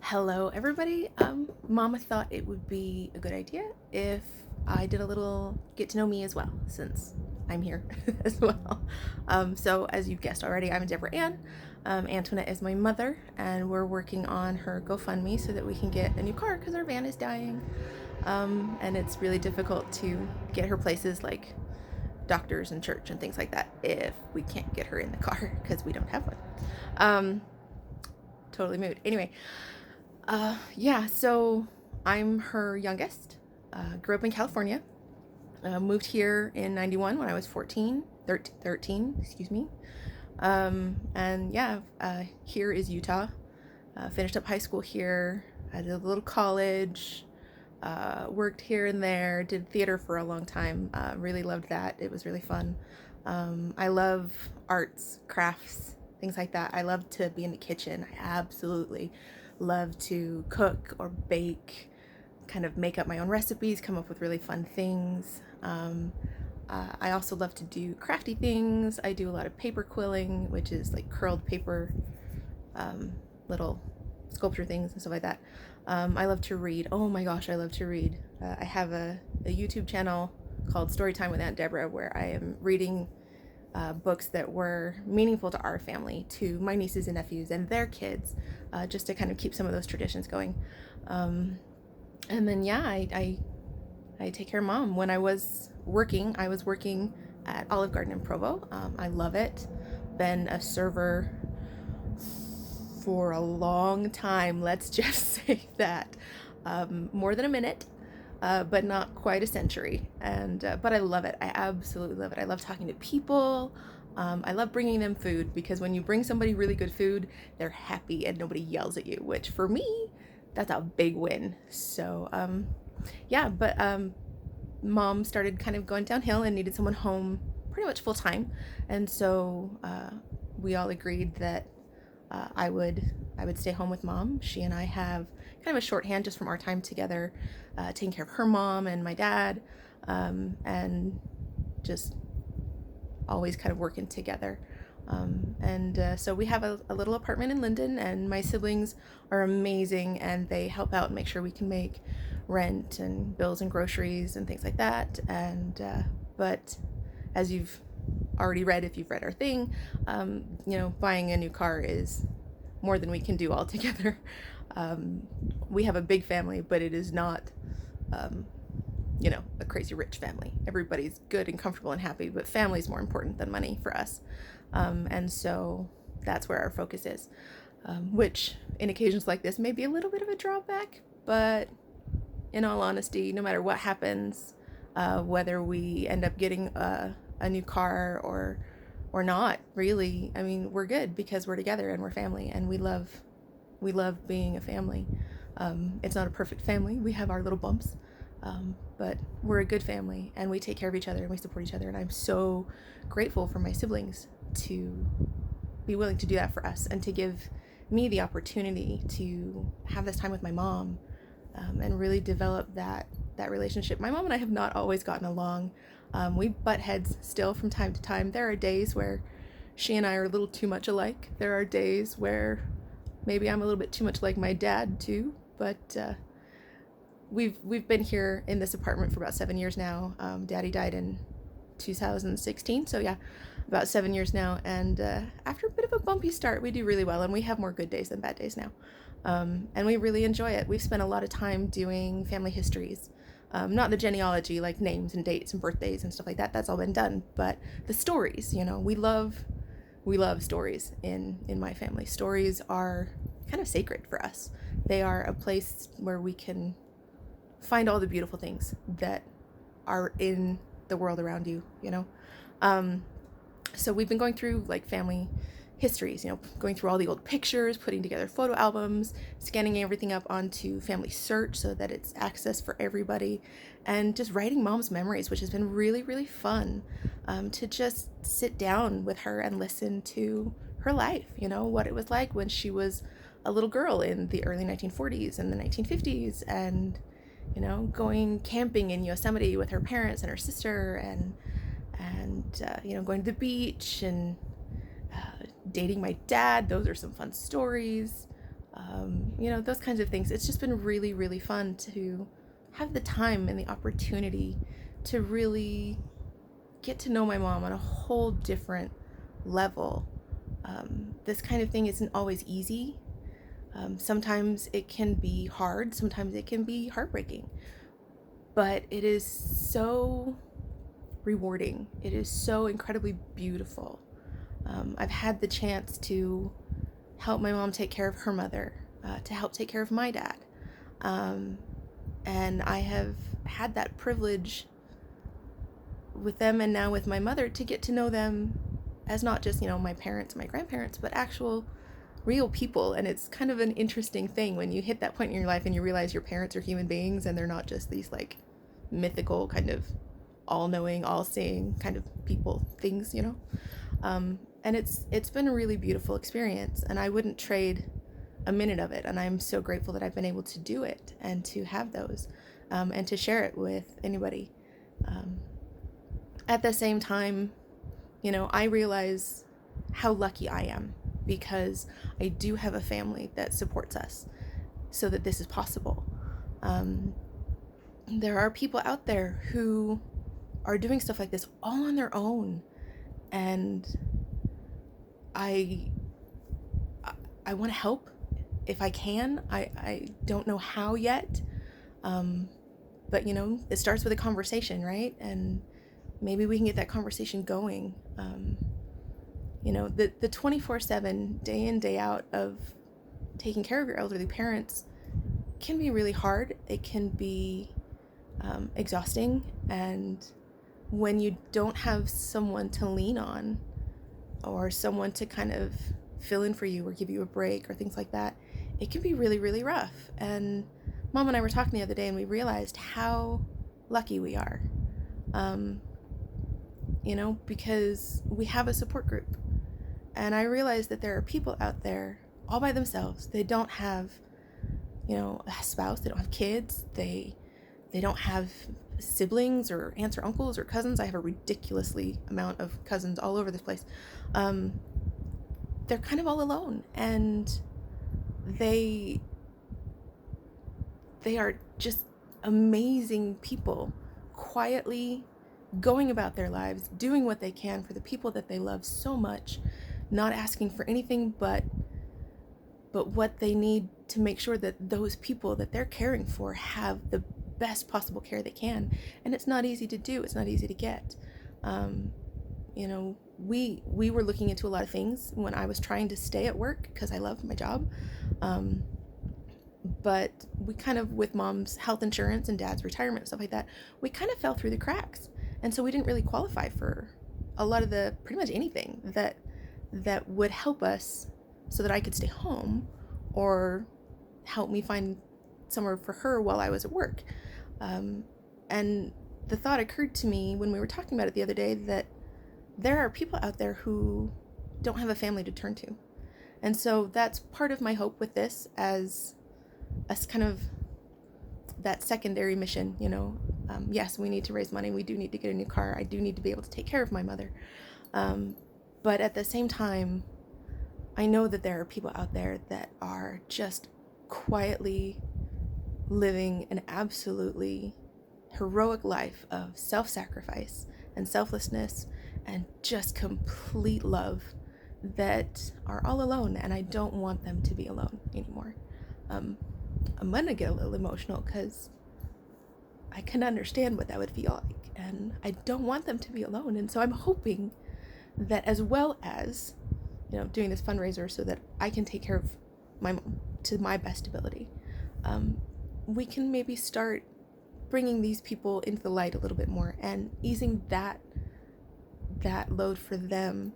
Hello, everybody. Mama thought it would be a good idea if I did a little get to know me as well, since I'm here as well. So, as you've guessed already, I'm Deborah Ann. Antoinette is my mother, and we're working on her GoFundMe so that we can get a new car because our van is dying. And it's really difficult to get her places like doctors and church and things like that if we can't get her in the car because we don't have one. Um, totally mood. Anyway, yeah, so I'm her youngest. Grew up in California. Moved here in 91 when I was 13, excuse me. And yeah, here is Utah. Finished up high school here. I did a little college. Worked here and there. Did theater for a long time. Really loved that. It was really fun. I love arts, crafts, things like that. I love to be in the kitchen. I absolutely love to cook or bake, kind of make up my own recipes, come up with really fun things. I also love to do crafty things. I do a lot of paper quilling, which is like curled paper, little sculpture things and stuff like that. I love to read. Oh my gosh, I love to read. I have a YouTube channel called Storytime with Aunt Deborah where I am reading books that were meaningful to our family, to my nieces and nephews and their kids, just to kind of keep some of those traditions going. And then, yeah, I take care of mom. When I was working at Olive Garden in Provo. I love it. Been a server for a long time, let's just say that. More than a minute, but not quite a century. But I love it. I absolutely love it. I love talking to people. I love bringing them food because when you bring somebody really good food, they're happy and nobody yells at you, which for me, that's a big win. So, yeah, but mom started kind of going downhill and needed someone home pretty much full time. And so we all agreed that I would stay home with mom. She and I have kind of a shorthand just from our time together, taking care of her mom and my dad, and just always kind of working together. So we have a little apartment in Linden, and my siblings are amazing, and they help out and make sure we can make rent and bills and groceries and things like that. But as you've already read, if you've read our thing, buying a new car is more than we can do all together. We have a big family, but it is not, a crazy rich family. Everybody's good and comfortable and happy, but family is more important than money for us. And so that's where our focus is, which in occasions like this may be a little bit of a drawback, but in all honesty, no matter what happens, whether we end up getting a new car or not, really, I mean, we're good because we're together and we're family, and we love being a family. It's not a perfect family. We have our little bumps, but we're a good family, and we take care of each other and we support each other. And I'm so grateful for my siblings to be willing to do that for us and to give me the opportunity to have this time with my mom, and really develop that relationship. My mom and I have not always gotten along. We butt heads still from time to time. There are days where she and I are a little too much alike. There are days where maybe I'm a little bit too much like my dad too. But we've been here in this apartment for about 7 years now. Daddy died in 2016, so yeah, about 7 years now. And after a bit of a bumpy start, we do really well, and we have more good days than bad days now. And we really enjoy it. We've spent a lot of time doing family histories. Not the genealogy, like names and dates and birthdays and stuff like that. That's all been done. But the stories, we love stories in my family. Stories are kind of sacred for us. They are a place where we can find all the beautiful things that are in the world around you. So we've been going through like family histories, going through all the old pictures, putting together photo albums, scanning everything up onto Family Search so that it's access for everybody, and just writing mom's memories, which has been really, really fun, to just sit down with her and listen to her life, what it was like when she was a little girl in the early 1940s and the 1950s, and, going camping in Yosemite with her parents and her sister, and going to the beach and dating my dad. Those are some fun stories. those kinds of things. It's just been really, really fun to have the time and the opportunity to really get to know my mom on a whole different level. This kind of thing isn't always easy. Sometimes it can be hard, sometimes it can be heartbreaking, but it is so rewarding. It is so incredibly beautiful. I've had the chance to help my mom take care of her mother, to help take care of my dad. And I have had that privilege with them and now with my mother to get to know them as not just, my parents, my grandparents, but actual real people. And it's kind of an interesting thing when you hit that point in your life and you realize your parents are human beings and they're not just these like mythical kind of all-knowing, all-seeing kind of people things. And it's been a really beautiful experience, and I wouldn't trade a minute of it. And I'm so grateful that I've been able to do it and to have those, and to share it with anybody. At the same time, I realize how lucky I am because I do have a family that supports us so that this is possible. There are people out there who are doing stuff like this all on their own, and I want to help if I can. I don't know how yet, but it starts with a conversation, right? And maybe we can get that conversation going. The 24/7 day in day out of taking care of your elderly parents can be really hard. It can be exhausting, and when you don't have someone to lean on or someone to kind of fill in for you or give you a break or things like that, it can be really, really rough. And Mom and I were talking the other day and we realized how lucky we are, because we have a support group. And I realized that there are people out there all by themselves. They don't have, a spouse, they don't have kids, they don't have siblings or aunts or uncles or cousins. I have a ridiculously amount of cousins all over this place. They're kind of all alone, and they are just amazing people, quietly going about their lives, doing what they can for the people that they love so much, not asking for anything but what they need to make sure that those people that they're caring for have the best possible care they can. And it's not easy to do. It's not easy to get. We were looking into a lot of things when I was trying to stay at work because I love my job. But we kind of, with Mom's health insurance and Dad's retirement and stuff like that, we kind of fell through the cracks. And so we didn't really qualify for a lot of pretty much anything that would help us so that I could stay home or help me find somewhere for her while I was at work. And the thought occurred to me when we were talking about it the other day that there are people out there who don't have a family to turn to. And so that's part of my hope with this, as kind of that secondary mission. Yes, we need to raise money. We do need to get a new car. I do need to be able to take care of my mother. But at the same time, I know that there are people out there that are just quietly living an absolutely heroic life of self-sacrifice and selflessness and just complete love, that are all alone, and I don't want them to be alone anymore. I'm gonna get a little emotional because I can understand what that would feel like, and I don't want them to be alone. And so I'm hoping that, as well as doing this fundraiser so that I can take care of my mom to my best ability, we can maybe start bringing these people into the light a little bit more and easing that load for them,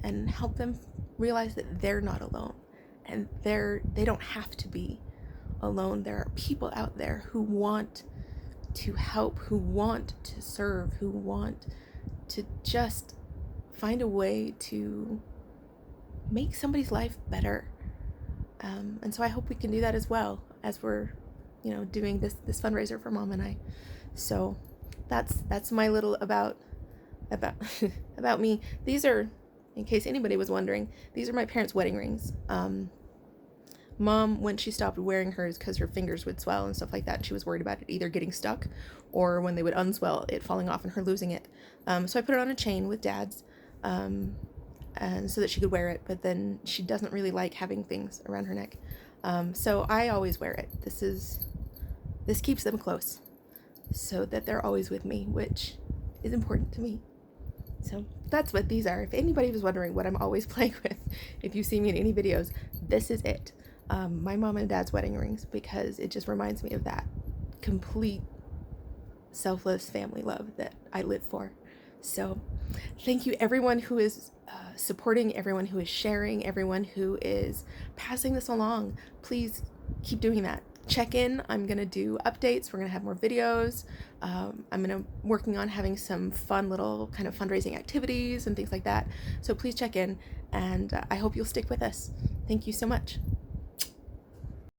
and help them realize that they're not alone, and they don't have to be alone. There are people out there who want to help, who want to serve, who want to just find a way to make somebody's life better. And so I hope we can do that as well as we're doing this fundraiser for Mom and I. So that's my little about about me. These are, in case anybody was wondering, these are my parents' wedding rings. Mom, when she stopped wearing hers because her fingers would swell and stuff like that, she was worried about it either getting stuck or when they would unswell, it falling off and her losing it. So I put it on a chain with Dad's, and so that she could wear it, but then she doesn't really like having things around her neck. So I always wear it. This keeps them close so that they're always with me, which is important to me. So that's what these are. If anybody was wondering what I'm always playing with, if you see me in any videos, this is it. My mom and dad's wedding rings, because it just reminds me of that complete selfless family love that I live for. So thank you everyone who is supporting, everyone who is sharing, everyone who is passing this along. Please keep doing that. Check in. I'm gonna do updates. We're gonna have more videos. I'm working on having some fun little kind of fundraising activities and things like that. So please check in, and I hope you'll stick with us. Thank you so much.